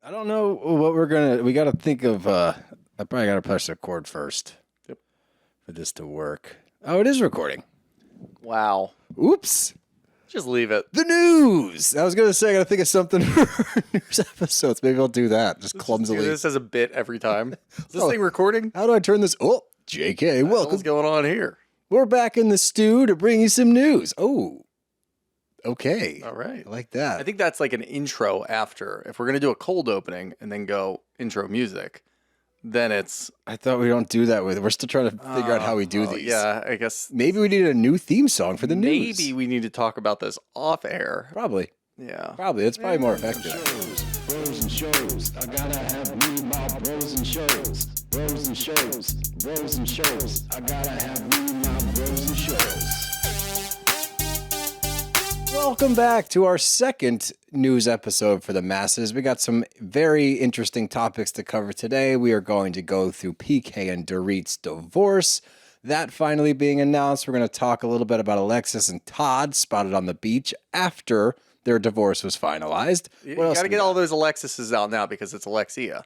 I don't know what we got to think of. I probably got to press record first. Yep. For this to work. Oh, it is recording. Wow. Oops. Just leave it. The news. I was going to say, I got to think of something for our news episodes. Maybe I'll do that just clumsily. Do this as a bit every time. Is this thing recording? How do I turn this? Oh, JK, welcome. What's going on here? We're back in the stew to bring you some news. Oh, okay. All right. I like that. I think that's like an intro after. If we're going to do a cold opening and then go intro music, then it's... I thought we don't do that with it. We're still trying to figure out how we do these. Yeah, I guess... Maybe we need a new theme song for the news. Maybe we need to talk about this off air. Probably. Yeah. Probably. It's probably more effective. Bros and shows. I gotta have me my bros and shows. Bros and shows. Bros and shows. I gotta have me my bros and shows. Welcome back to our second news episode for the masses. We got some very interesting topics to cover today. We are going to go through PK and Dorit's divorce. That finally being announced. We're going to talk a little bit about Alexia and Todd spotted on the beach after their divorce was finalized. You got to get all those Alexises out now because it's Alexia.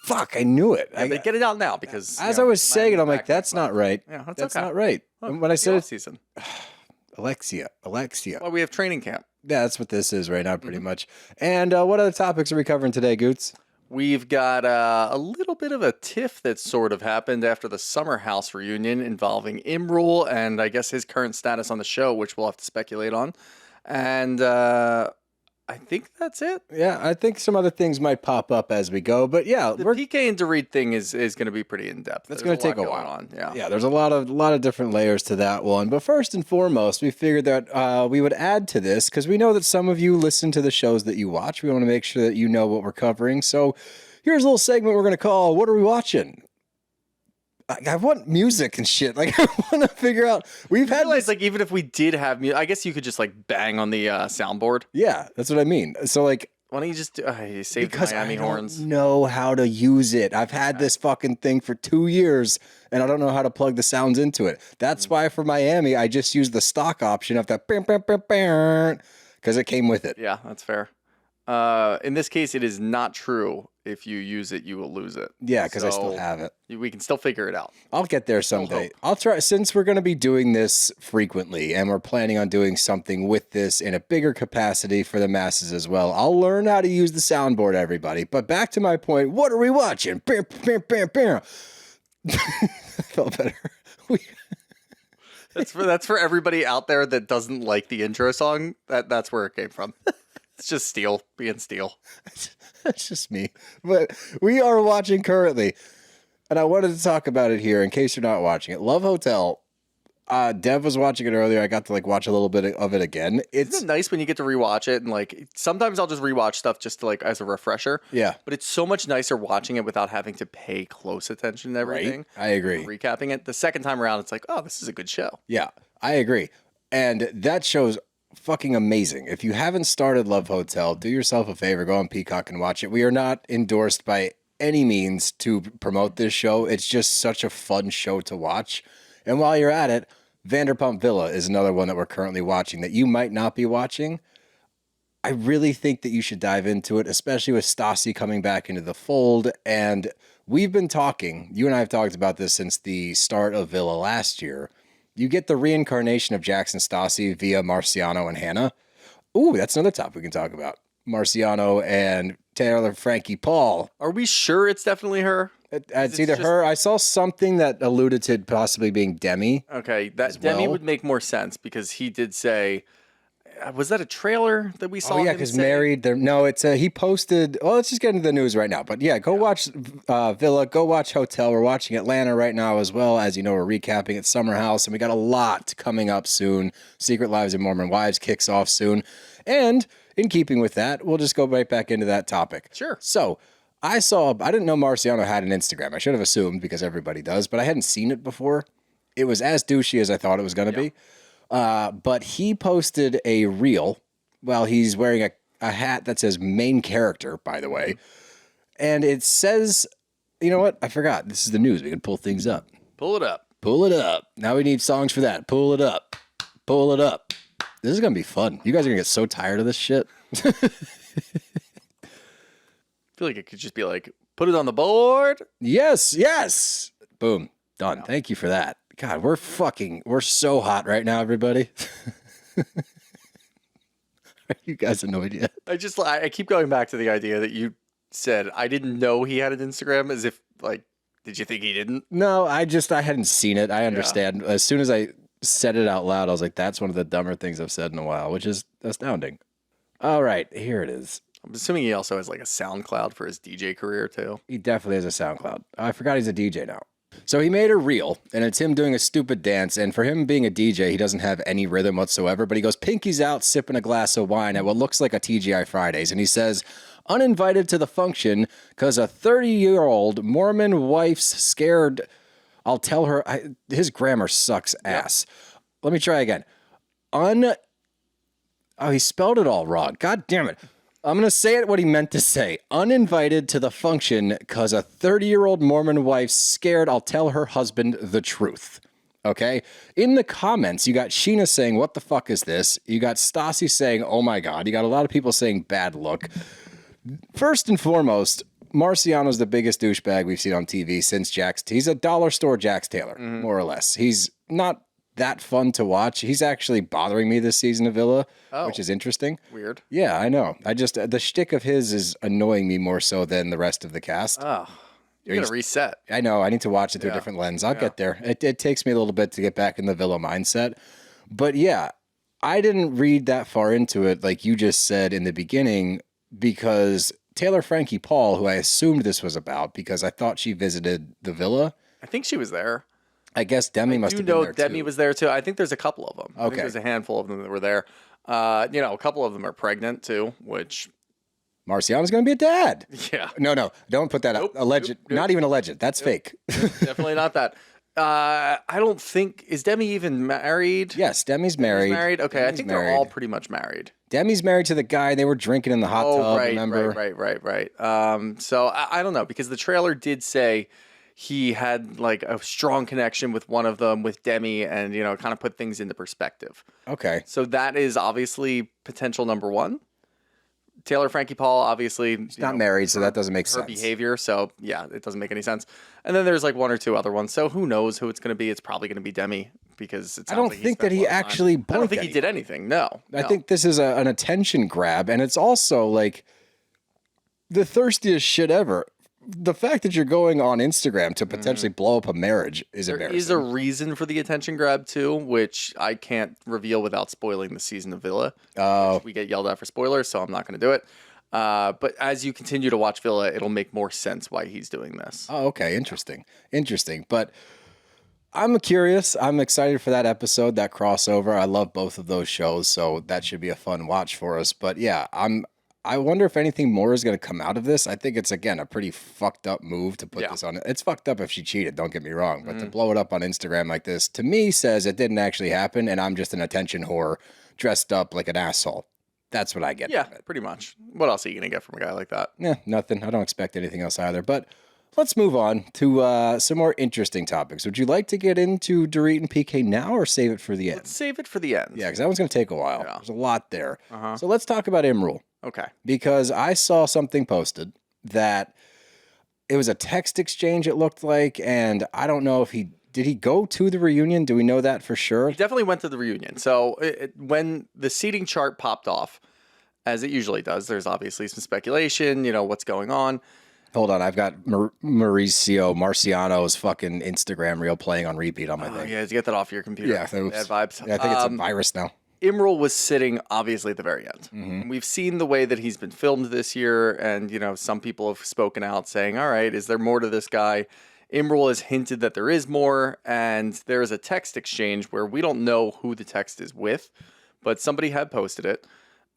Fuck, I knew it. Yeah, get it out now because... As I was saying it, I'm like, that's not right. Yeah, that's okay. not right. Well, when I said it, season. Alexia. Well, we have training camp. Yeah, that's what this is right now, pretty much. And what other topics are we covering today, Goots? We've got a little bit of a tiff that sort of happened after the Summer House reunion involving Imrul and I guess his current status on the show, which we'll have to speculate on. And I think that's it. Yeah, I think some other things might pop up as we go, but yeah, The PK and Dorit thing is going to be pretty in depth. That's going to take a while. On. Yeah, there's a lot of different layers to that one. But first and foremost, we figured that we would add to this because we know that some of you listen to the shows that you watch. We want to make sure that you know what we're covering. So here's a little segment we're going to call "What Are We Watching?" I want music and shit. Like, I want to figure out. We've had realize, like, even if we did have music, I guess you could just like bang on the soundboard. Yeah, that's what I mean. So like, why don't you just you save the Miami horns? I don't know how to use it. I've had this fucking thing for 2 years, and I don't know how to plug the sounds into it. That's why for Miami, I just used the stock option of that because it came with it. Yeah, that's fair. In this case, it is not true. If you use it, you will lose it. Yeah, because I still have it. We can still figure it out. I'll get there someday. I'll try, since we're going to be doing this frequently and we're planning on doing something with this in a bigger capacity for the masses as well. I'll learn how to use the soundboard, everybody. But back to my point, what are we watching? I felt better. That's for everybody out there that doesn't like the intro song. That's where it came from. It's just Steel being Steel. That's just me. But we are watching currently, and I wanted to talk about it here in case you're not watching it. Love Hotel. Dev was watching it earlier. I got to like watch a little bit of it again. Isn't it nice when you get to rewatch it and like sometimes I'll just rewatch stuff just to like as a refresher. Yeah. But it's so much nicer watching it without having to pay close attention to everything. Right? I agree. Recapping it the second time around, it's like, oh, this is a good show. Yeah, I agree. And that show's fucking amazing. If you haven't started Love Hotel, do yourself a favor, go on Peacock and watch it. We are not endorsed by any means to promote this show. It's just such a fun show to watch. And while you're at it, Vanderpump Villa is another one that we're currently watching that you might not be watching. I really think that you should dive into it, especially with Stassi coming back into the fold. And we've been talking, you and I have talked about this since the start of Villa last year. You get the reincarnation of Jackson Stassi via Marciano and Hannah. Ooh, that's another topic we can talk about. Marciano and Taylor Frankie Paul. Are we sure it's definitely her? It's either her. I saw something that alluded to possibly being Demi. Okay, that Demi would make more sense because he did say... Was that a trailer that we saw? Oh yeah, because married. No, it's he posted. Well, let's just get into the news right now. But yeah, go watch Villa. Go watch Hotel. We're watching Atlanta right now as well. As you know, we're recapping at Summer House, and we got a lot coming up soon. Secret Lives of Mormon Wives kicks off soon, and in keeping with that, we'll just go right back into that topic. Sure. So I didn't know Marciano had an Instagram. I should have assumed because everybody does, but I hadn't seen it before. It was as douchey as I thought it was going to be. But he posted a reel while he's wearing a hat that says main character, by the way. And it says, you know what? I forgot. This is the news. We can pull things up. Pull it up. Pull it up. Now we need songs for that. Pull it up. Pull it up. This is going to be fun. You guys are going to get so tired of this shit. feel like it could just be like, put it on the board. Yes. Boom. Done. Thank you for that. God, we're so hot right now, everybody. Are you guys annoyed yet? I keep going back to the idea that you said, I didn't know he had an Instagram, as if, like, did you think he didn't? No, I hadn't seen it. I understand. As soon as I said it out loud, I was like, that's one of the dumber things I've said in a while, which is astounding. All right, here it is. I'm assuming he also has like a SoundCloud for his DJ career too. He definitely has a SoundCloud. I forgot he's a DJ now. So he made a reel, and it's him doing a stupid dance. And for him being a DJ, he doesn't have any rhythm whatsoever. But he goes pinkies out, sipping a glass of wine at what looks like a TGI Fridays. And he says, uninvited to the function because a 30-year-old Mormon wife's scared. I'll tell her. His grammar sucks ass. Let me try again. Oh, he spelled it all wrong. God damn it. I'm going to say it what he meant to say. Uninvited to the function because a 30-year-old Mormon wife's scared I'll tell her husband the truth. Okay? In the comments, you got Sheena saying, what the fuck is this? You got Stassi saying, oh my God. You got a lot of people saying, bad look. First and foremost, Marciano's the biggest douchebag we've seen on TV since Jax. He's a dollar store Jax Taylor, more or less. He's not that fun to watch. He's actually bothering me this season of Villa, which is interesting. Weird. Yeah, I know. The shtick of his is annoying me more so than the rest of the cast. Oh, you're going to reset. I know. I need to watch it through a different lens. I'll get there. It takes me a little bit to get back in the Villa mindset. But yeah, I didn't read that far into it, like you just said in the beginning, because Taylor Frankie Paul, who I assumed this was about because I thought she visited the Villa. I think she was there. I guess Demi must have been there too. Demi was there too. I think there's a couple of them. Okay. I think there's a handful of them that were there. A couple of them are pregnant too, which... Marciano's going to be a dad. Yeah. No, don't put that up. Alleged. Nope. Not even alleged. That's fake. Definitely not that. I don't think... Is Demi even married? Yes, Demi's married. Demi's married? Okay, Demi's I think married. they're all pretty much married. Demi's married to the guy. They were drinking in the hot tub, remember? Right. So I don't know, because the trailer did say he had like a strong connection with one of them, with Demi, and, kind of put things into perspective. Okay. So that is obviously potential number one. Taylor Frankie Paul, obviously, he's not married, so that doesn't make her sense. Behavior, so yeah, it doesn't make any sense. And then there's like one or two other ones. So who knows who it's going to be? It's probably going to be Demi, because it sounds I don't like think that he actually. I don't think he did anything. No. I think this is an attention grab, and it's also like the thirstiest shit ever. The fact that you're going on Instagram to potentially blow up a marriage is embarrassing. There is a reason for the attention grab too, which I can't reveal without spoiling the season of Villa. Oh. We get yelled at for spoilers, so I'm not going to do it. But as you continue to watch Villa, it'll make more sense why he's doing this. Oh, okay. Interesting. But I'm curious. I'm excited for that episode, that crossover. I love both of those shows, so that should be a fun watch for us. But yeah, I wonder if anything more is going to come out of this. I think it's, again, a pretty fucked up move to put this on. It's fucked up if she cheated, don't get me wrong. But to blow it up on Instagram like this, to me, says it didn't actually happen, and I'm just an attention whore dressed up like an asshole. That's what I get. Yeah, pretty much. What else are you going to get from a guy like that? Yeah, nothing. I don't expect anything else either. But let's move on to some more interesting topics. Would you like to get into Dorit and PK now, or save it for the end? Let's save it for the end. Yeah, because that one's going to take a while. Yeah. There's a lot there. So let's talk about Imrul. Okay. Because I saw something posted that it was a text exchange, it looked like, and I don't know if did he go to the reunion? Do we know that for sure? He definitely went to the reunion. So when the seating chart popped off, as it usually does, there's obviously some speculation, what's going on. Hold on, I've got Marciano's fucking Instagram reel playing on repeat on my thing. Yeah, did you get that off your computer? Yeah, Bad vibes. Yeah, I think it's a virus now. Imrul was sitting obviously at the very end. We've seen the way that he's been filmed this year, and some people have spoken out saying, all right, is there more to this guy? Imrul has hinted that there is more, and there is a text exchange where we don't know who the text is with, but somebody had posted it,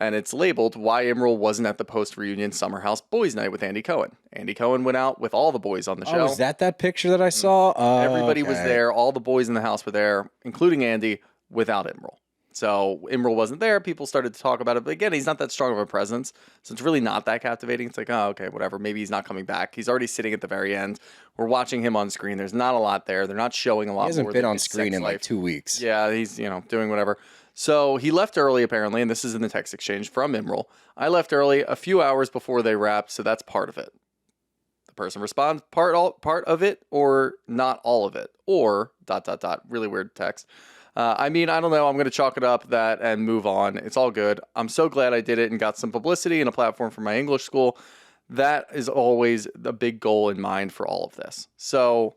and it's labeled why Imrul wasn't at the post-reunion Summer House Boys Night with Andy Cohen. Andy Cohen went out with all the boys on the show. Oh, is that picture that I saw? Everybody was there. All the boys in the house were there, including Andy, without Imrul. So Imrul wasn't there. People started to talk about it. But again, he's not that strong of a presence. So it's really not that captivating. It's like, oh, okay, whatever. Maybe he's not coming back. He's already sitting at the very end. We're watching him on screen. There's not a lot there. They're not showing a lot more. He hasn't been on screen in like 2 weeks. Yeah, he's, doing whatever. So he left early, apparently, and this is in the text exchange from Imrul. I left early a few hours before they wrapped, so that's part of it. the person responds part of it or not all of it or ... Really weird text. I mean, I don't know. I'm going to chalk it up that and move on. It's all good. I'm so glad I did it and got some publicity and a platform for my English school. That is always the big goal in mind for all of this. So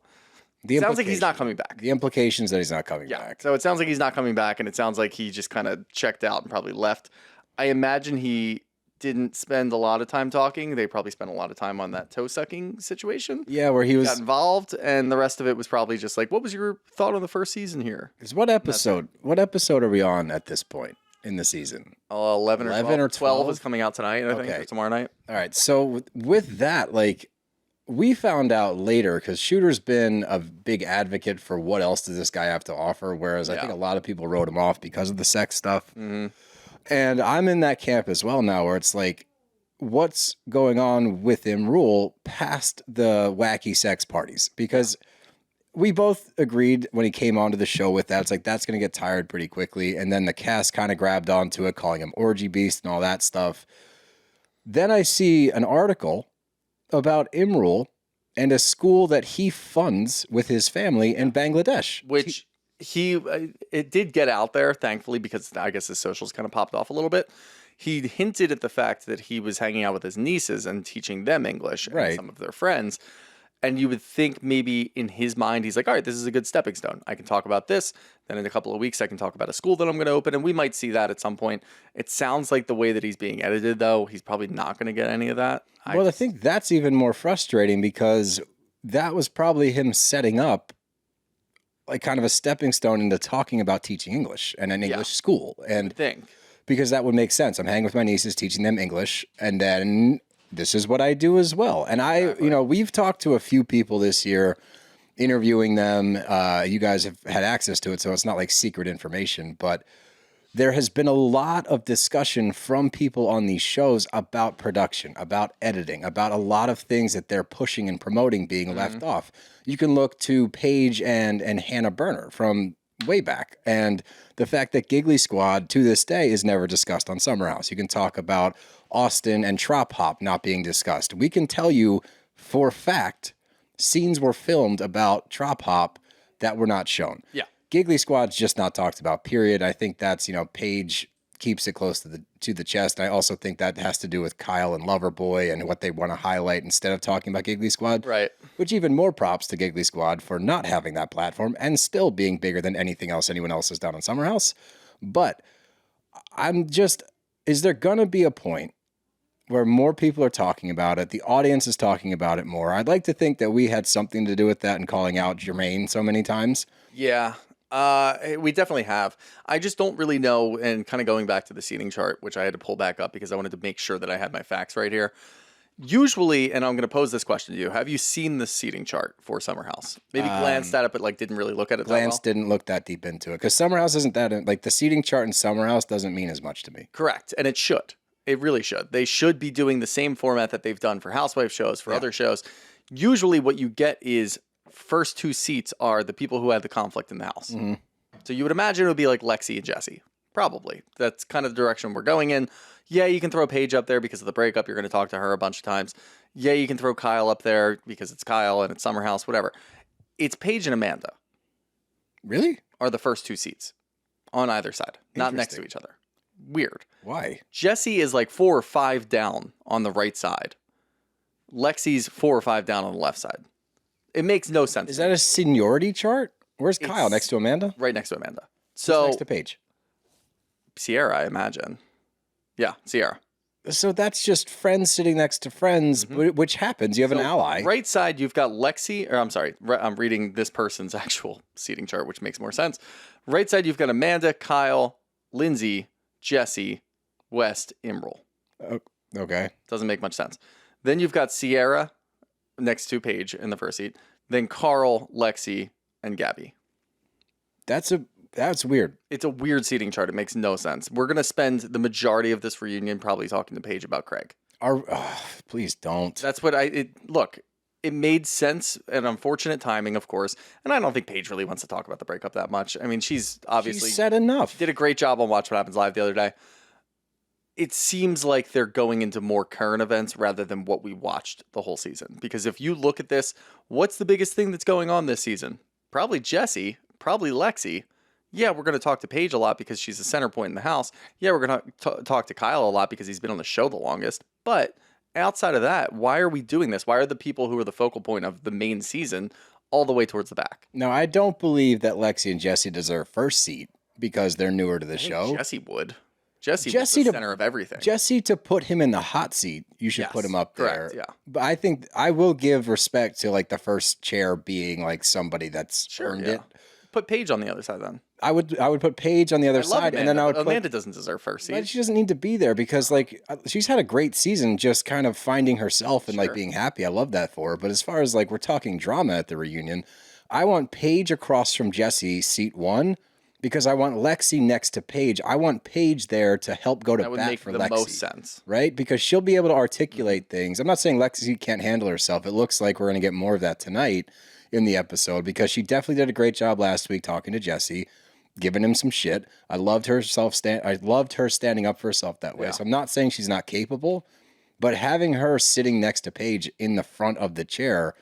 it sounds like he's not coming back. The implications that he's not coming back. So it sounds like he's not coming back, and it sounds like he just kind of checked out and probably left. I imagine he didn't spend a lot of time talking. They probably spent a lot of time on that toe-sucking situation. Yeah, where he was... got involved, and the rest of it was probably just like, what was your thought on the first season here? Because what episode are we on at this point in the season? 11 or 12. 11 or 12 is coming out tonight, I think, or tomorrow night. All right, so with that, like, we found out later, because Shooter's been a big advocate for what else does this guy have to offer, whereas I think a lot of people wrote him off because of the sex stuff. Mm-hmm. And I'm in that camp as well now, where it's like, what's going on with Imrul past the wacky sex parties? Because we both agreed when he came onto the show with that, it's like, that's going to get tired pretty quickly. And then the cast kind of grabbed onto it, calling him orgy beast and all that stuff. Then I see an article about Imrul and a school that he funds with his family in Bangladesh. Which it did get out there, thankfully, because I guess his socials kind of popped off a little bit. He hinted at the fact that he was hanging out with his nieces and teaching them English and some of their friends. And you would think maybe in his mind, he's like, all right, this is a good stepping stone. I can talk about this. Then in a couple of weeks, I can talk about a school that I'm going to open. And we might see that at some point. It sounds like the way that he's being edited, though, he's probably not going to get any of that. I think that's even more frustrating because that was probably him setting up like kind of a stepping stone into talking about teaching English and an English school. And because that would make sense. I'm hanging with my nieces, teaching them English. And then this is what I do as well. And we've talked to a few people this year, interviewing them. You guys have had access to it, so it's not like secret information. But there has been a lot of discussion from people on these shows about production, about editing, about a lot of things that they're pushing and promoting being left off. You can look to Paige and Hannah Berner from way back. And the fact that Giggly Squad to this day is never discussed on Summer House. You can talk about Austin and Trop Hop not being discussed. We can tell you for a fact scenes were filmed about Trop Hop that were not shown. Yeah. Giggly Squad's just not talked about, period. I think that's, Paige keeps it close to the chest. I also think that has to do with Kyle and Loverboy and what they want to highlight instead of talking about Giggly Squad. Right. Which even more props to Giggly Squad for not having that platform and still being bigger than anything else anyone else has done on Summer House. But is there going to be a point where more people are talking about it, the audience is talking about it more? I'd like to think that we had something to do with that and calling out Jermaine so many times. Yeah. We definitely have. I just don't really know, and kind of going back to the seating chart, which I had to pull back up because I wanted to make sure that I had my facts right here. Usually, and I'm going to pose this question to you, have you seen the seating chart for Summer House? Maybe glanced at it, but didn't really look at it that well? Didn't look that deep into it, because Summer House isn't that, the seating chart in Summer House doesn't mean as much to me. Correct, and it should. It really should. They should be doing the same format that they've done for Housewife shows, for other shows. Usually what you get is first two seats are the people who had the conflict in the house. Mm-hmm. So you would imagine it would be like Lexi and Jesse. Probably. That's kind of the direction we're going in. Yeah, you can throw Paige up there because of the breakup. You're going to talk to her a bunch of times. Yeah, you can throw Kyle up there because it's Kyle and it's Summer House, whatever. It's Paige and Amanda. Really? Are the first two seats on either side, not next to each other. Weird. Why? Jesse is like 4 or 5 down on the right side. Lexi's 4 or 5 down on the left side. It makes no sense. Is that a seniority chart? Where's Kyle? Next to Amanda? Right next to Amanda. So next to Paige? Sierra, I imagine. Yeah, Sierra. So that's just friends sitting next to friends, which happens. You have an ally. Right side, you've got Lexi, or I'm sorry, I'm reading this person's actual seating chart, which makes more sense. Right side, you've got Amanda, Kyle, Lindsay, Jesse, West, Imrul. Okay. Doesn't make much sense. Then you've got Sierra next to Paige in the first seat. Then Carl, Lexi, and Gabby. That's weird. It's a weird seating chart. It makes no sense. We're going to spend the majority of this reunion probably talking to Paige about Craig. Please don't. That's what look, it made sense and unfortunate timing, of course. And I don't think Paige really wants to talk about the breakup that much. I mean, she's obviously said enough. She did a great job on Watch What Happens Live the other day. it seems like they're going into more current events rather than what we watched the whole season. Because if you look at this, what's the biggest thing that's going on this season? Probably Jesse, probably Lexi. Yeah, we're going to talk to Paige a lot because she's the center point in the house. Yeah, we're going to talk to Kyle a lot because he's been on the show the longest. But outside of that, why are we doing this? Why are the people who are the focal point of the main season all the way towards the back? No, I don't believe that Lexi and Jesse deserve first seat because they're newer to the show. Jesse would. Jesse was the center of everything. Jesse, to put him in the hot seat, you should put him up correct, there. yeah. But I think I will give respect to like the first chair being like somebody that's earned it. Put Paige on the other side then. I would put Paige on the other side, Amanda, and then I would put Amanda doesn't deserve first seat. But she doesn't need to be there because like she's had a great season, just kind of finding herself and like being happy. I love that for her. But as far as like we're talking drama at the reunion, I want Paige across from Jesse, seat 1. Because I want Lexi next to Paige. I want Paige there to help go to bat for Lexi. That would make the most sense. Right? Because she'll be able to articulate things. I'm not saying Lexi can't handle herself. It looks like we're going to get more of that tonight in the episode because she definitely did a great job last week talking to Jesse, giving him some shit. I loved her standing up for herself that way. So I'm not saying she's not capable, but having her sitting next to Paige in the front of the chair,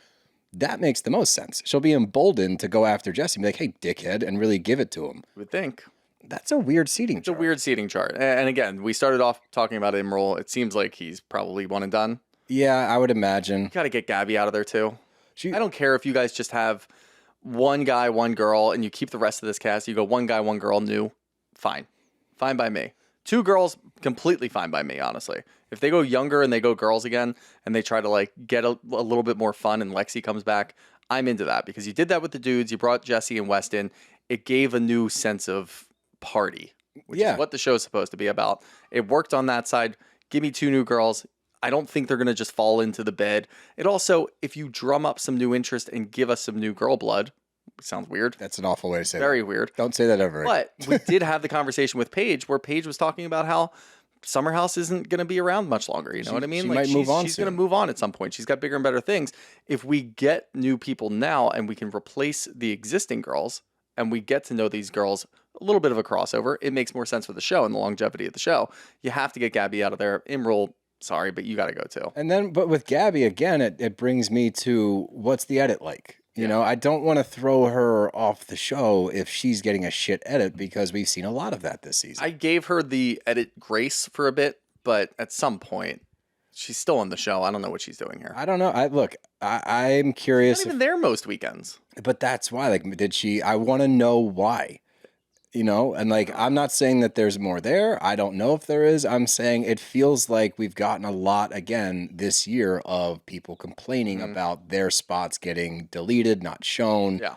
that makes the most sense. She'll be emboldened to go after Jesse and be like, hey, dickhead, and really give it to him. You would think. That's a weird seating chart. It's a weird seating chart. And again, we started off talking about Imrul. It seems like he's probably one and done. Yeah, I would imagine. You got to get Gabby out of there too. I don't care if you guys just have one guy, one girl, and you keep the rest of this cast. You go one guy, one girl, new. Fine. Fine by me. 2 girls, completely fine by me, honestly. If they go younger and they go girls again and they try to like get a little bit more fun and Lexi comes back, I'm into that because you did that with the dudes. You brought Jesse and West in. It gave a new sense of party, which is what the show's supposed to be about. It worked on that side. Give me 2 new girls. I don't think they're going to just fall into the bed. It also, if you drum up some new interest and give us some new girl blood, sounds weird. That's an awful way to say Very that. weird. Don't say that ever. But we did have the conversation with Paige where Paige was talking about how Summer House isn't going to be around much longer. You know what I mean? She might move on She's going to move on at some point. She's got bigger and better things. If we get new people now and we can replace the existing girls and we get to know these girls, a little bit of a crossover, it makes more sense for the show and the longevity of the show. You have to get Gabby out of there. Imrul, sorry, but you got to go too. And then, but with Gabby, again, it brings me to what's the edit like? You know, I don't want to throw her off the show if she's getting a shit edit because we've seen a lot of that this season. I gave her the edit grace for a bit, but at some point, she's still on the show. I don't know what she's doing here. I don't know. I'm curious. She's not even there most weekends. But that's why. Like, I want to know why. You know, and like, I'm not saying that there's more there. I don't know if there is. I'm saying it feels like we've gotten a lot again this year of people complaining about their spots getting deleted, not shown. Yeah.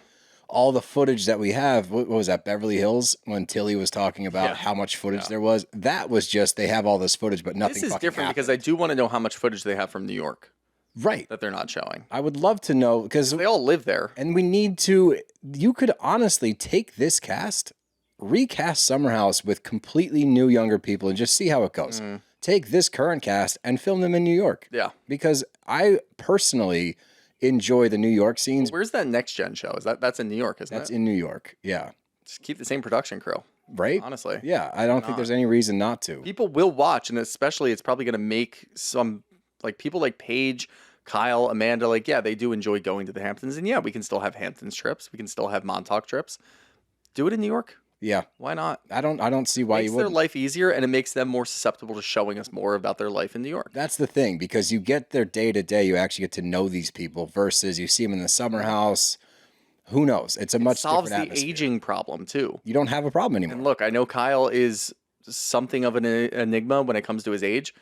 All the footage that we have, what was that, Beverly Hills, when Tilly was talking about how much footage there was? That was just, they have all this footage, but nothing This is different happened. because I do want to know how much footage they have from New York. Right. That they're not showing. I would love to know because they all live there. And we need to, you could honestly take this cast, recast Summer House with completely new younger people and just see how it goes. Take this current cast and film them in New York. Yeah. Because I personally enjoy the New York scenes. Where's that next gen show? That's in New York, isn't it? That's in New York. Yeah. Just keep the same production crew. Right? Honestly. Yeah. I don't think there's any reason not to. People will watch, and especially it's probably going to make some, like, people like Paige, Kyle, Amanda, like, yeah, they do enjoy going to the Hamptons. And yeah, we can still have Hamptons trips. We can still have MomTok trips. Do it in New York. Yeah. Why not? I don't see why you wouldn't. It makes their life easier, and it makes them more susceptible to showing us more about their life in New York. That's the thing, because you get their day-to-day, you actually get to know these people versus you see them in the Summer House. Who knows? It's a much different atmosphere. Solves the aging problem, too. You don't have a problem anymore. And look, I know Kyle is something of an enigma when it comes to his age.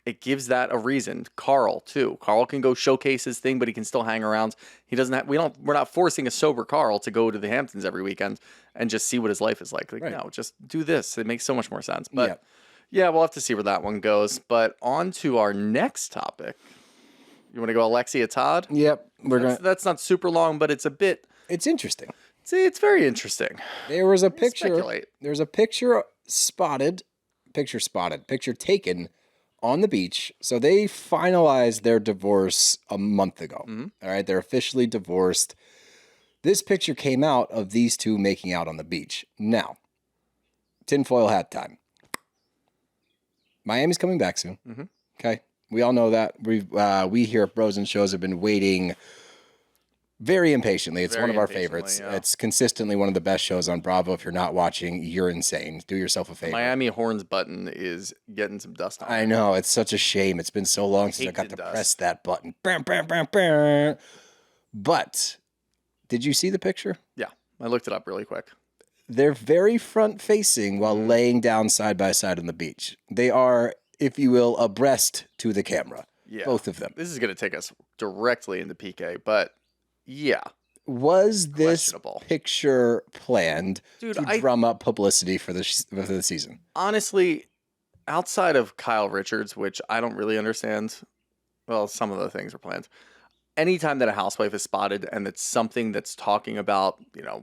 It gives that a reason. Carl, too. Carl can go showcase his thing, but he can still hang around. He doesn't have, we're not forcing a sober Carl to go to the Hamptons every weekend and just see what his life is like. Like, no, just do this. It makes so much more sense. But yeah, we'll have to see where that one goes. But on to our next topic. You want to go Alexia Todd? Yep. That's not super long, but it's a bit. It's interesting. It's very interesting. There was a picture. Speculate. There's a picture taken on the beach. So they finalized their divorce a month ago. All right. They're officially divorced. This picture came out of these two making out on the beach. Now, tinfoil hat time. Miami's coming back soon. Okay. We all know that. We here at Bros and Shows have been waiting very impatiently. It's Very one of our impatiently, favorites. yeah. It's consistently one of the best shows on Bravo. If you're not watching, you're insane. Do yourself a favor. Miami Horns button is getting some dust on I it. know. It's such a shame. It's been so long since I got Caked to in press dust. that button. Bam, bam, bam, bam. But did you see the picture? Yeah, I looked it up really quick. They're very front facing while Mm-hmm. laying down side by side on the beach. They are, if you will, abreast to the camera. Yeah. Both of them. This is going to take us directly into PK, but yeah. Was this Questionable. picture planned Dude, to drum up publicity for the season? Honestly, outside of Kyle Richards, which I don't really understand, well, some of the things were planned. Anytime that a housewife is spotted and it's something that's talking about,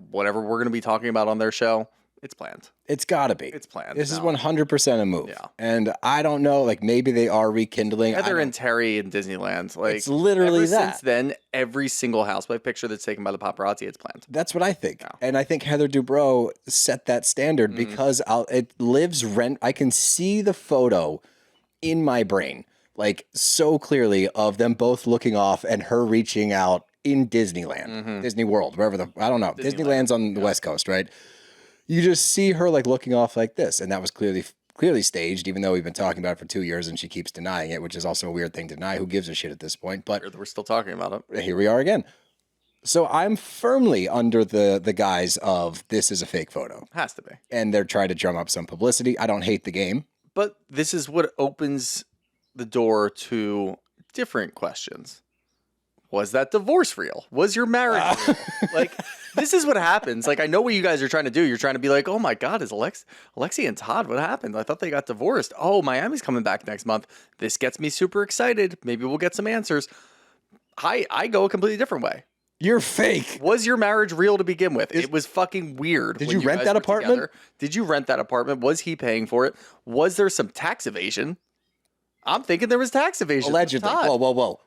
whatever we're going to be talking about on their show, it's planned. It's got to be. It's planned. This is No. 100% a move. Yeah. And I don't know, like maybe they are rekindling. Heather I and Terry in Disneyland. Like It's literally ever that. Since then, every single housewife picture that's taken by the paparazzi, it's planned. That's what I think. Yeah. And I think Heather Dubrow set that standard because it lives rent. I can see the photo in my brain, like so clearly, of them both looking off and her reaching out in Disneyland, Disney World, wherever I don't know. Disneyland's on the West Coast, right? You just see her like looking off like this. And that was clearly staged, even though we've been talking about it for 2 years and she keeps denying it, which is also a weird thing to deny. Who gives a shit at this point? But We're still talking about it. here we are again. So I'm firmly under the guise of this is a fake photo. Has to be. And they're trying to drum up some publicity. I don't hate the game. But this is what opens the door to different questions. Was that divorce real? Was your marriage real? Like, this is what happens. Like, I know what you guys are trying to do. You're trying to be like, oh my God, is Alexia and Todd, what happened? I thought they got divorced. Oh, Miami's coming back next month. This gets me super excited. Maybe we'll get some answers. I go a completely different way. You're fake. Was your marriage real to begin with? It was fucking weird. Did when you rent guys that were apartment? together. Did you rent that apartment? Was he paying for it? Was there some tax evasion? I'm thinking there was tax evasion. Allegedly. Todd. Whoa.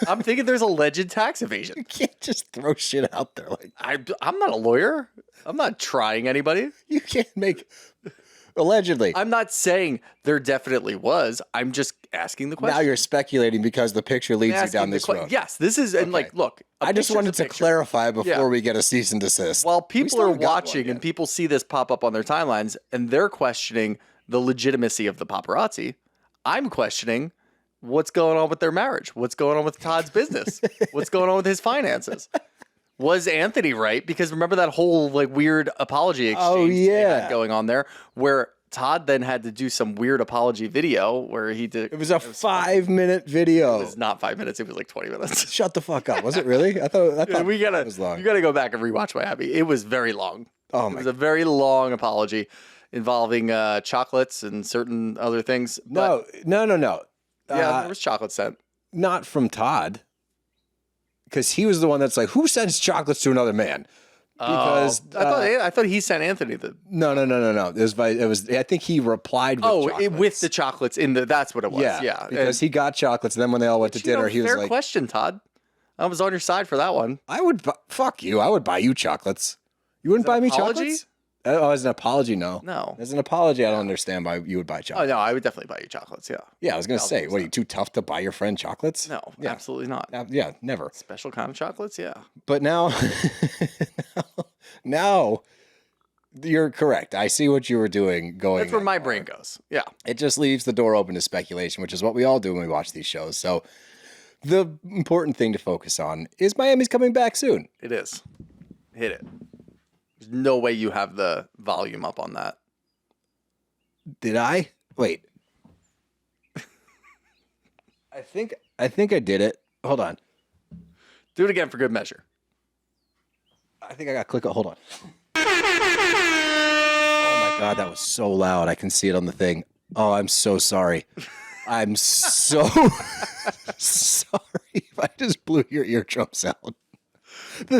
I'm thinking there's alleged tax evasion. You can't just throw shit out there like I'm not a lawyer. I'm not trying anybody. you can't make allegedly. I'm not saying there definitely was. I'm just asking the question. Now you're speculating because the picture leads you Asking down the this que- road. Yes, this is and like look. a I just picture's wanted a to picture. clarify before Yeah. we get a cease and desist. While We people still are haven't got one watching yet. and people see this pop up on their timelines and they're questioning the legitimacy of the paparazzi, I'm questioning what's going on with their marriage. What's going on with Todd's business? What's going on with his finances? Was Anthony right? Because remember that whole like weird apology exchange they yeah. had going on there where Todd then had to do some weird apology video where he did. It was a 5-minute video. It was not 5 minutes. It was like 20 minutes. Shut the fuck up. Was it really? I thought we it was long. You gotta go back and rewatch Miami. It was very long. Oh It my was a very long apology involving chocolates and certain other things. No. Yeah, there was chocolate sent. Not from Todd. Because he was the one that's like, who sends chocolates to another man? Because I thought he sent Anthony the. no. It was. I think he replied with chocolates. With the chocolates in the. That's what it was. Yeah, because he got chocolates, and then when they all went to dinner, he was fair like, question, Todd. I was on your side for that one. "I would fuck you. I would buy you chocolates. You wouldn't buy me apology? chocolates." Oh, as an apology, no. No. As an apology, I don't understand why you would buy Oh chocolates. no, I would definitely buy you chocolates. Yeah. Yeah, I was gonna say, what are you too tough to buy your friend chocolates? No, Yeah. absolutely not. Yeah, never. Special kind of chocolates. Yeah. But now, now, you're correct. I see what you were doing. Going. That's where that my far. brain goes. Yeah. It just leaves the door open to speculation, which is what we all do when we watch these shows. So the important thing to focus on is Miami's coming back soon. It is. Hit it. There's no way you have the volume up on that. Did I? Wait. I think I did it. Hold on. Do it again for good measure. I think I got click. Hold on. Oh my God, that was so loud. I can see it on the thing. Oh, I'm so sorry. I'm so sorry if I just blew your eardrums out.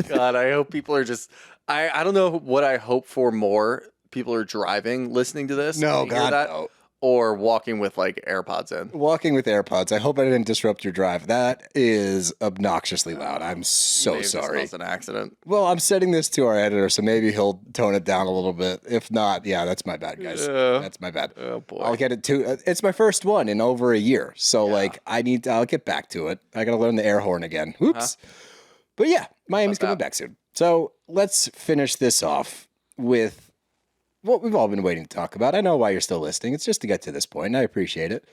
God, I hope people are just. I don't know what I hope for more. People are driving, listening to this. No, and they hear God, that, no. or walking with like AirPods in. Walking with AirPods. I hope I didn't disrupt your drive. That is obnoxiously loud. I'm so Maybe sorry. This was an accident. Well, I'm setting this to our editor, so maybe he'll tone it down a little bit. If not, yeah, that's my bad, guys. That's my bad. Oh boy. I'll get it to. It's my first one in over a year, so like I'll get back to it. I got to learn the air horn again. Oops. But yeah, Miami's coming back soon. So let's finish this off with what we've all been waiting to talk about. I know why you're still listening. It's just to get to this point, and I appreciate it.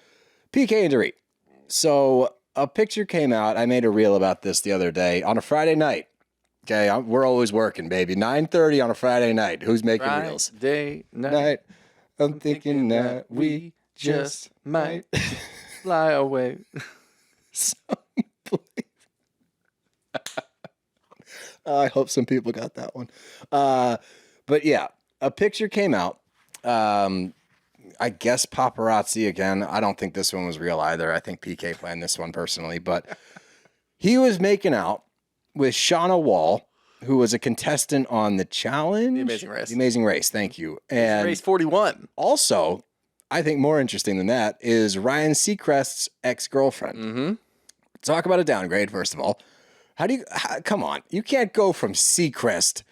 PK and Dorit. So a picture came out. I made a reel about this the other day on a Friday night. Okay, we're always working, baby. 9:30 on a Friday night. Who's making reels? Friday night. Night. I'm thinking that we just might fly away. I hope some people got that one. But yeah, a picture came out. I guess Paparazzi again. I don't think this one was real either. I think PK planned this one personally, but he was making out with Shauna Wall, who was a contestant on The Challenge. The Amazing Race. The Amazing Race, thank you. And Race 41. also, I think more interesting than that is Ryan Seacrest's ex-girlfriend. Mm-hmm. Talk about a downgrade, first of all. Come on. You can't go from Seacrest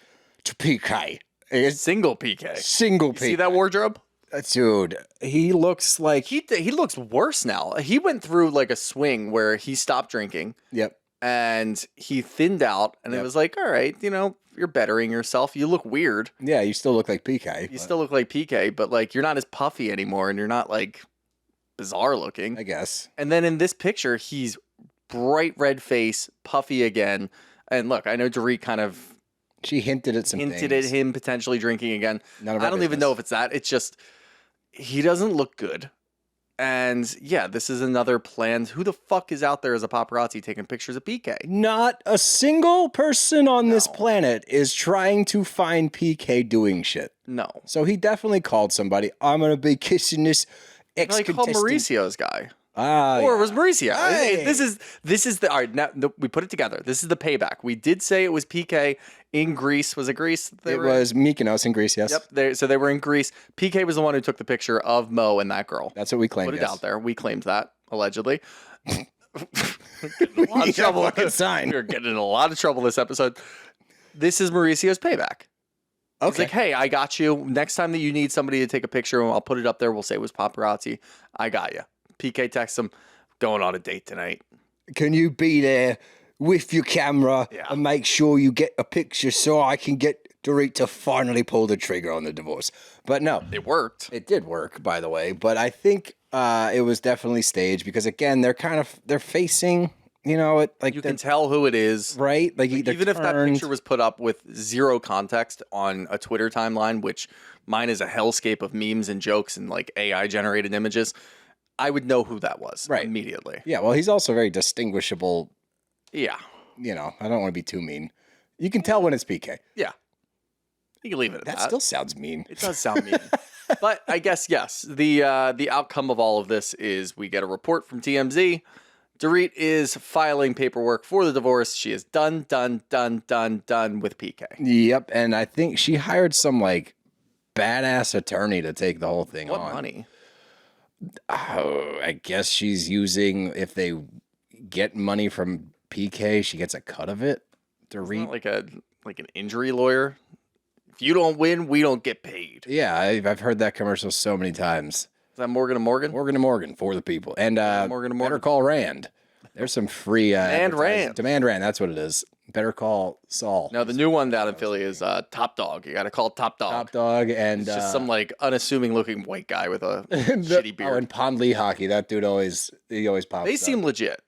to PK. It's Single PK. single PK. See that wardrobe? Dude, he looks like... He looks worse now. He went through like a swing where he stopped drinking. Yep. And he thinned out, and it was like, all right, you're bettering yourself. You look weird. Yeah, you still look like PK. You still look like PK, but like you're not as puffy anymore, and you're not like bizarre looking. I guess. And then in this picture, he's bright red face, puffy again. And look, I know Dorit kind of She hinted at some hinted things. at him potentially drinking again. None of I our don't even business. know if it's that. It's just he doesn't look good. And yeah, this is another plan. Who the fuck is out there as a paparazzi taking pictures of PK? Not a single person on this planet is trying to find PK doing shit. No. So he definitely called somebody. I'm going to be kissing this No, he called ex-contestant. Mauricio's guy. Ah, Or it was Mauricio. Hey. This is the all right. Now we put it together. This is the payback. We did say it was PK in Greece. Was it Greece? It was Mykonos in Greece, yes. Yep. So they were in Greece. PK was the one who took the picture of Mo and that girl. That's what we claimed. Put it yes. out there. We claimed that allegedly. We need a fucking sign. We're getting in a lot of trouble this episode. This is Mauricio's payback. He's Okay. like, hey, I got you. Next time that you need somebody to take a picture, I'll put it up there. We'll say it was paparazzi. I got you. PK texts him, going on a date tonight. Can you be there with your camera Yeah. and make sure you get a picture so I can get Dorit to finally pull the trigger on the divorce? But no, It worked. it did work, by the way. But I think it was definitely staged because, again, they're facing, it like You can tell who it is. right, like Even if that picture was put up with zero context on a Twitter timeline, which mine is a hellscape of memes and jokes and like AI generated images, I would know who that was immediately. Yeah, well, he's also very distinguishable. Yeah. I don't want to be too mean. You can tell when it's PK. Yeah. You can leave it at That that. still sounds mean. It does sound mean. But I guess, yes, the outcome of all of this is we get a report from TMZ. Dorit is filing paperwork for the divorce. She is done with PK. Yep, and I think she hired some like badass attorney to take the whole thing What on. money? Oh, I guess she's using, if they get money from PK, she gets a cut of it. Isn't that like an injury lawyer? If you don't win, we don't get paid. Yeah, I've heard that commercial so many times. Is that Morgan & Morgan? Morgan & Morgan for the people. And Morgan & Better Morgan. Call Rand. There's some free Demand advertising. Rand. Demand Rand, that's what it is. Better Call Saul. No, the new one down in Philly is Top Dog. You got to call it Top Dog. Top Dog and It's just some like unassuming looking white guy with a shitty Oh, beard. and Pond Lee Hockey. That dude always pops They up. seem legit.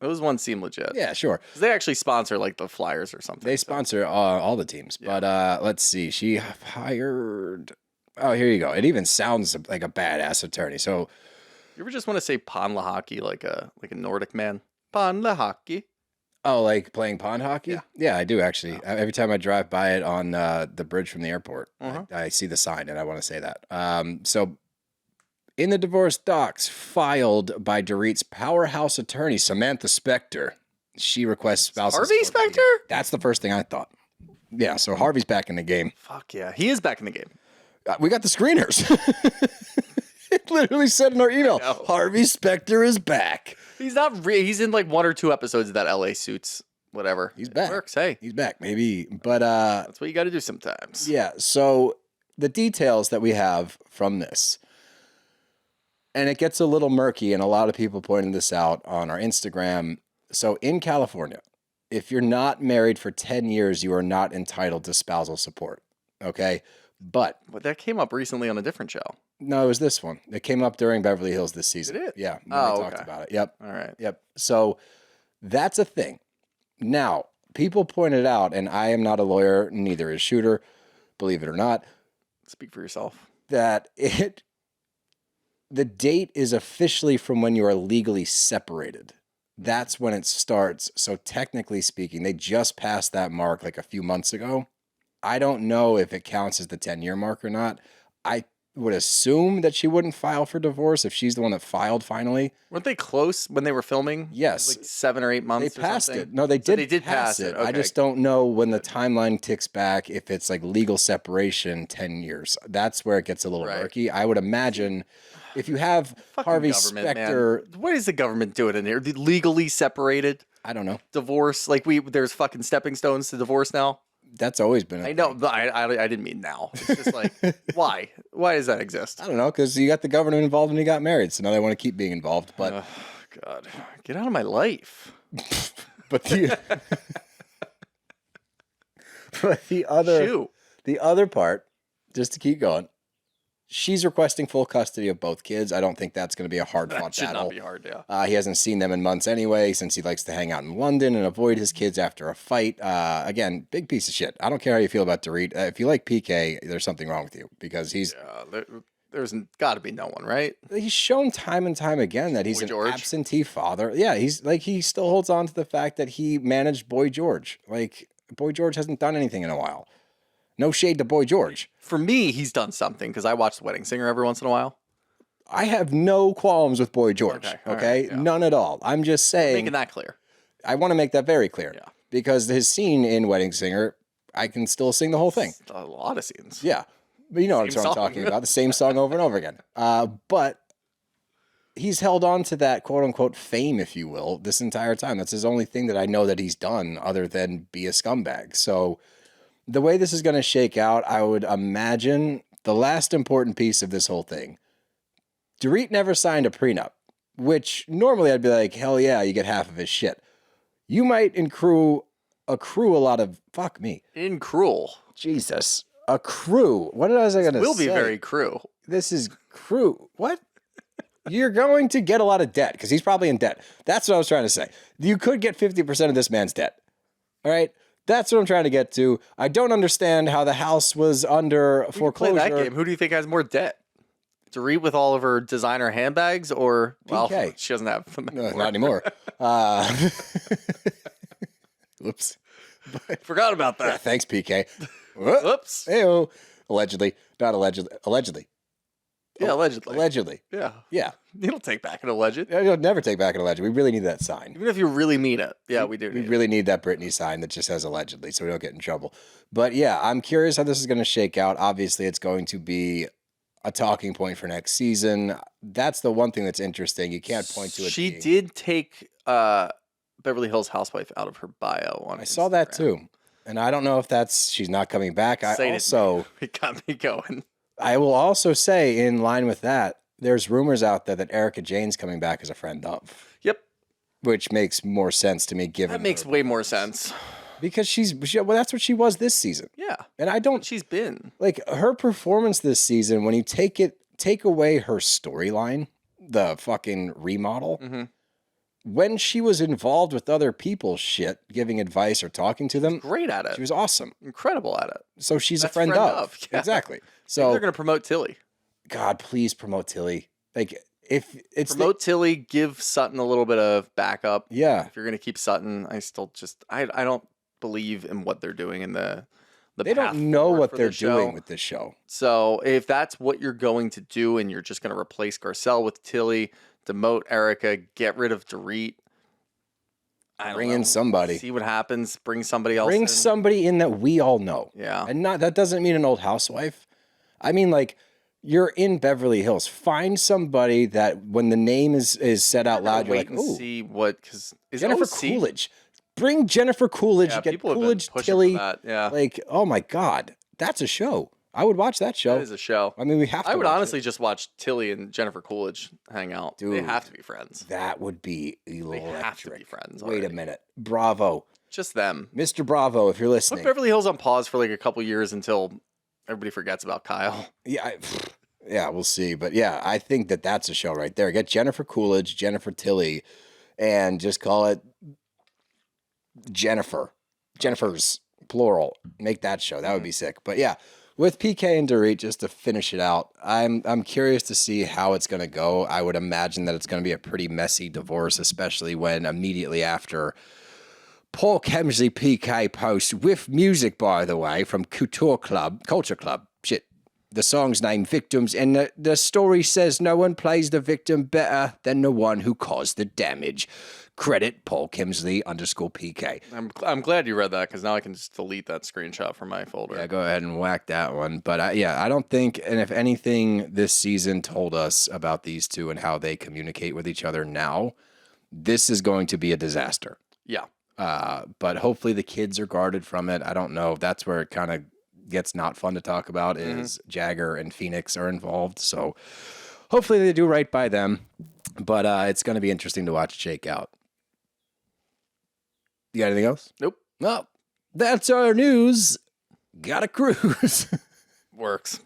Those ones seem legit. Yeah, sure. 'Cause they actually sponsor like the Flyers or something. They sponsor all the teams. Yeah. But let's see. She hired... Oh, here you go. It even sounds like a badass attorney. So You ever just want to say Pond Lahaki like a Nordic man? Pond Lahaki. Oh, like playing pond hockey? Yeah. Yeah, I do actually. Every time I drive by it on the bridge from the airport, Uh-huh. I see the sign and I want to say that. So in the divorce docs filed by Dorit's powerhouse attorney, Samantha Spector, she requests spousal Harvey support. Specter? That's the first thing I thought. Yeah, so Harvey's back in the game. Fuck yeah. He is back in the game. We got the screeners. literally said in our email, Harvey Specter is back. He's not. He's in like 1 or 2 episodes of that LA Suits, whatever. He's back. It works. Hey, He's back, maybe. But that's what you got to do sometimes. yeah. So the details that we have from this, and it gets a little murky, and a lot of people pointed this out on our Instagram. So in California, if you're not married for 10 years, you are not entitled to spousal support. Okay. But that came up recently on a different show. no, it was this one. It came up during Beverly Hills this season. Did it? Yeah. We Oh, talked okay. about it. Yep. All right. Yep. So that's a thing. Now, people pointed out, and I am not a lawyer, neither is Shooter, believe it or not, Speak for yourself. that the date is officially from when you are legally separated. That's when it starts. So technically speaking, they just passed that mark like a few months ago. I don't know if it counts as the 10-year mark or not. I would assume that she wouldn't file for divorce if she's the one that filed finally. Weren't they close when they were filming? Yes. Like 7 or 8 months. They passed or something? it. No, they So did. they did pass it. I Okay. just don't know when the timeline ticks back if it's like legal separation 10 years. That's where it gets a little Right. murky. I would imagine if you have Fucking Harvey government, Specter, man. What is the government doing in here? Legally separated I don't know. divorce? Like there's fucking stepping stones to divorce now. That's always been. I know, but I didn't mean now. It's just like why? Why does that exist? I don't know because you got the government involved when you got married, so now they want to keep being involved. But Oh, God, get out of my life. but the Shoot. the other part, just to keep going, she's requesting full custody of both kids. I don't think that's going to be a hard fought That should battle. not be hard. Yeah. He hasn't seen them in months anyway, since he likes to hang out in London and avoid his kids after a fight. Again, big piece of shit. I don't care how you feel about Dorit. If you like PK, there's something wrong with you because he's There's got to be no one, right? he's shown time and time again that he's Boy an George. absentee father. Yeah, he's like he still holds on to the fact that he managed Boy George. Like Boy George hasn't done anything in a while. No shade to Boy George. For me, he's done something because I watch The Wedding Singer every once in a while. I have no qualms with Boy George. Okay, all Okay, right, yeah. none at all. I'm just saying. Making that clear. I want to make that very clear. Yeah. Because his scene in Wedding Singer, I can still sing the whole thing. A lot of scenes. Yeah. But you know what Same I'm song. talking about. The same song over and over again. But he's held on to that quote unquote fame, if you will, this entire time. That's his only thing that I know that he's done other than be a scumbag. So the way this is going to shake out, I would imagine the last important piece of this whole thing. Dorit never signed a prenup, which normally I'd be like, hell yeah, you get half of his shit. You might accrue a lot of, fuck me, In Cruel. Jesus, accrue. What was I going to say? Will be very cruel. This is crew. What? You're going to get a lot of debt because he's probably in debt. That's what I was trying to say. You could get 50% of this man's debt. All right? That's what I'm trying to get to. I don't understand how the house was under Play foreclosure. that game. Who do you think has more debt? Dorit with all of her designer handbags, or well, PK. she doesn't have them No, anymore. not anymore. Whoops. Forgot about that. Thanks, PK. Whoops. Hey-oh. Allegedly. Not allegedly. Allegedly. Yeah, allegedly. Allegedly. Yeah. Yeah. You don't take back an alleged. You'll never take back an alleged. We really need that sign. Even if you really mean it. Yeah, we do. We need it. really need that Britney sign that just says allegedly so we don't get in trouble. But yeah, I'm curious how this is going to shake out. Obviously, it's going to be a talking point for next season. That's the one thing that's interesting. You can't point to it. She being- did take Beverly Hills housewife out of her bio on I saw that Instagram. too. And I don't know if that's she's not coming back. Say it. It got me going. I will also say in line with that, there's rumors out there that Erika Jayne's coming back as a friend of, Yep. which makes more sense to me given That makes her- way more sense. because well, that's what she was this season. Yeah. And I don't She's been. like her performance this season when you take away her storyline, the fucking remodel. Mm-hmm. When she was involved with other people's shit, giving advice or talking to them, Great at it. she was awesome. Incredible at it. So she's That's a friend, friend of. of, yeah. Exactly. So So they're going to promote Tilly. God, please promote Tilly. Like if it's Promote Tilly, give Sutton a little bit of backup. yeah. If you're going to keep Sutton, I still just I don't believe in what they're doing in the They path don't know forward what for they're the show. doing with this show. So if that's what you're going to do and you're just going to replace Garcelle with Tilly, demote Erika, get rid of Dorit, I don't Bring know. in somebody. See what happens. Bring somebody else Bring in. somebody in that we all know. Yeah. And that doesn't mean an old housewife. I mean, like, you're in Beverly Hills. Find somebody that when the name is said out loud, you're Wait like, and ooh, see what, because is Jennifer it OC? Coolidge. Bring Jennifer Coolidge. Yeah, Get people have been Coolidge, pushing for Tilly. that, yeah. Like, oh my God, that's a show. I would watch that show. That is a show. I mean, we have to. I would watch honestly just watch Tilly and Jennifer Coolidge hang out. They Dude, have to be friends. That would be They electric. have to be friends. Wait a already. minute. Bravo. Just them. Mr. Bravo, if you're Put listening. Beverly Hills on pause for like a couple years until everybody forgets about Kyle. Yeah, yeah, we'll see. But yeah, I think that that's a show right there. Get Jennifer Coolidge, Jennifer Tilly, and just call it Jennifer. Jennifer's plural. Make that show. That would be sick. But yeah, with PK and Dorit, just to finish it out, I'm curious to see how it's going to go. I would imagine that it's going to be a pretty messy divorce, especially when immediately after Paul Kemsley PK posts with music, by the way, from Culture Club. Shit. The song's named Victims, and the story says no one plays the victim better than the one who caused the damage. Credit Paul Kemsley _PK. I'm glad you read that because now I can just delete that screenshot from my folder. Yeah, go ahead and whack that one. But I don't think, and if anything, this season told us about these two and how they communicate with each other now, this is going to be a disaster. Yeah. But hopefully the kids are guarded from it. I don't know. That's where it kind of gets not fun to talk about is Jagger and Phoenix are involved. So hopefully they do right by them. But it's going to be interesting to watch it shake out. You got anything else? Nope. No. That's our news. Got a cruise. Works.